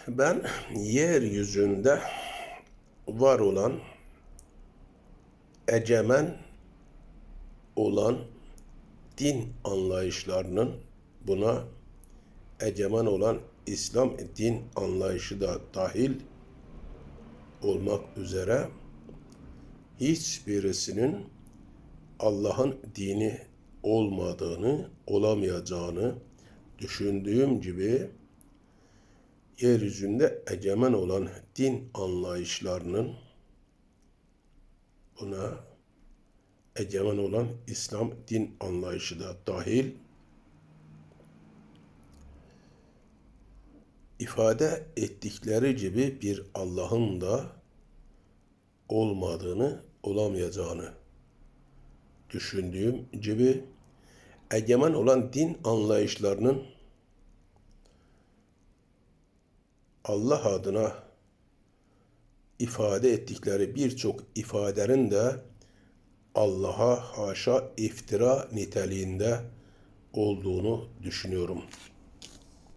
Ben yeryüzünde var olan, egemen olan din anlayışlarının buna egemen olan İslam din anlayışı da dahil olmak üzere hiçbirisinin Allah'ın dini olmadığını, olamayacağını düşündüğüm gibi yeryüzünde egemen olan din anlayışlarının buna egemen olan İslam din anlayışı da dahil ifade ettikleri gibi bir Allah'ın da olmadığını, olamayacağını düşündüğüm gibi egemen olan din anlayışlarının Allah adına ifade ettikleri birçok ifadenin de Allah'a haşa iftira niteliğinde olduğunu düşünüyorum.